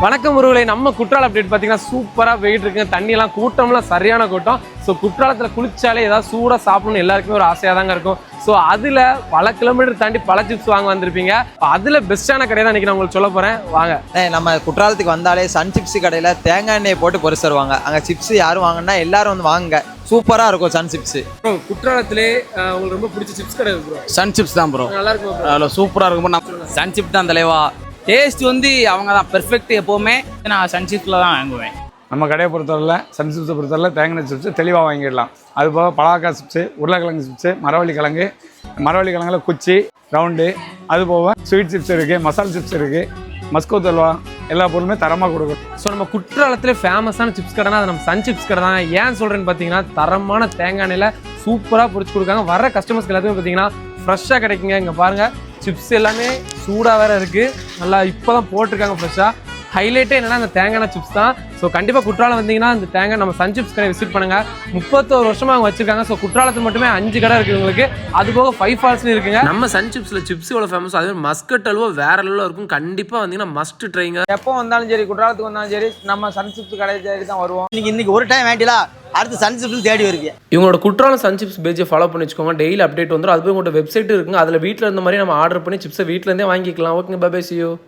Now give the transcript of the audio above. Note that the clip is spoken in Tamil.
வணக்கம் உறவுகளே, நம்ம குற்றாலம் அப்டேட் பார்த்தீங்கன்னா சூப்பராக போயிட்டு இருக்குங்க. தண்ணியெல்லாம் கூட்டம்லாம் சரியான கூட்டம். ஸோ குற்றாலத்தில் குளிச்சாலே ஏதாவது சூடாக சாப்பிடணும்னு எல்லாருக்குமே ஒரு ஆசையாக தாங்க இருக்கும். ஸோ அதில் பல கிலோமீட்டர் தாண்டி பல சிப்ஸ் வாங்க வந்திருப்பீங்க. அதில் பெஸ்ட்டான கடை தான் இன்றைக்கி நான் உங்களுக்கு சொல்ல போகிறேன். வாங்க. நம்ம குற்றாலத்துக்கு வந்தாலே சன் சிப்ஸ் கடையில் தேங்காய் எண்ணெயை போட்டு பொரிச்சு தருவாங்க. அங்கே சிப்ஸ் யாரும் வாங்கினா எல்லாரும் வந்து வாங்குங்க. சூப்பராக இருக்கும் சன் சிப்ஸ். குற்றாலத்திலே உங்களுக்கு ரொம்ப பிடிச்ச சிப்ஸ் கடை ப்ரோ? சன் சிப்ஸ் தான் ப்ரோ. நல்லா இருக்கும். அதில் சூப்பராக இருக்கும். சன் சிப்ஸ் தான் தலைவா. டேஸ்ட் வந்து அவங்க தான் பெர்ஃபெக்ட். எப்போவுமே நான் சன் சிப்ஸில் தான் வாங்குவேன். நம்ம கடையை பொறுத்தவரையில் சன் சிப்ஸை பொறுத்தவரையில் தேங்காய் சிப்ஸு தெளிவாக வாங்கிடலாம். அதுபோக பலாக்காய் சிப்ஸு, உருளைக்கிழங்கு சிப்ஸு, மரவள்ளி கிழங்குல குச்சி ரவுண்டு, அதுபோக ஸ்வீட் சிப்ஸ் இருக்குது, மசாலா சிப்ஸ் இருக்குது, மஸ்கோத் அல்வா, எல்லா பொருளுமே தரமாக கொடுக்கும். ஸோ நம்ம குற்றாலத்திலே ஃபேமஸான சிப்ஸ் கடைனா அது நம்ம சன் சிப்ஸ் கடை தான். ஏன் சொல்கிறேன்னு பார்த்தீங்கன்னா தரமான தேங்காய் எண்ணெயில் சூப்பராக பொரிச்சு கொடுக்காங்க. வர கஸ்டமர்ஸ்க்கு எல்லாத்துக்கும் பார்த்தீங்கன்னா ஃப்ரெஷ்ஷாக கிடைக்குங்க. இங்கே பாருங்கள், சிப்ஸ் எல்லாமே சூடாக வேறு இருக்குது. நல்லா இப்போ தான் போட்டிருக்காங்க ஃப்ரெஷ்ஷாக. ஹைலைட்டே என்னன்னா அந்த தேங்காய் சிப்ஸ் தான். ஸோ கண்டிப்பாக குற்றாலம் வந்தீங்கன்னா இந்த தேங்காய் நம்ம சன் சிப்ஸ் கடை விசிட் பண்ணுங்கள். 31 வருஷமாக அவங்க வச்சிருக்காங்க. ஸோ குற்றாலத்தில் மட்டுமே 5 கடை இருக்குது உங்களுக்கு. அது போக 5 ஃபால்ஸ்லையும் இருக்குங்க. நம்ம சன் சிப்ஸில் சிப்ஸ் எவ்வளோ ஃபேமஸ், அதே மஸ்கட் அல்வா வேற லெவலில் இருக்கும். கண்டிப்பாக வந்தீங்கன்னா மஸ்ட் ட்ரைங்க. எப்போ வந்தாலும் சரி, குற்றாலத்துக்கு வந்தாலும் சரி, நம்ம சன் சிப்ஸ் கடை தேடி தான் வருவோம். இன்னைக்கு ஒரு டைம் வேண்டிலாம் அடுத்து சன் சிப்ஸ் தேடி வருது. இவங்களோட குற்றாலம் சன் சிப்ஸ் பேஜை ஃபாலோ பண்ணி வச்சுக்கோங்க. டெய்லி அப்டேட் வந்துடும். அது போய் உங்களோட வெப்சைட் இருக்குங்க. அதில் வீட்டில் இருந்த மாதிரி நம்ம ஆர்டர் பண்ணி சிப்ஸை வீட்டிலேருந்தே வாங்கிக்கலாம். ஓகேங்க, பை பை, see you.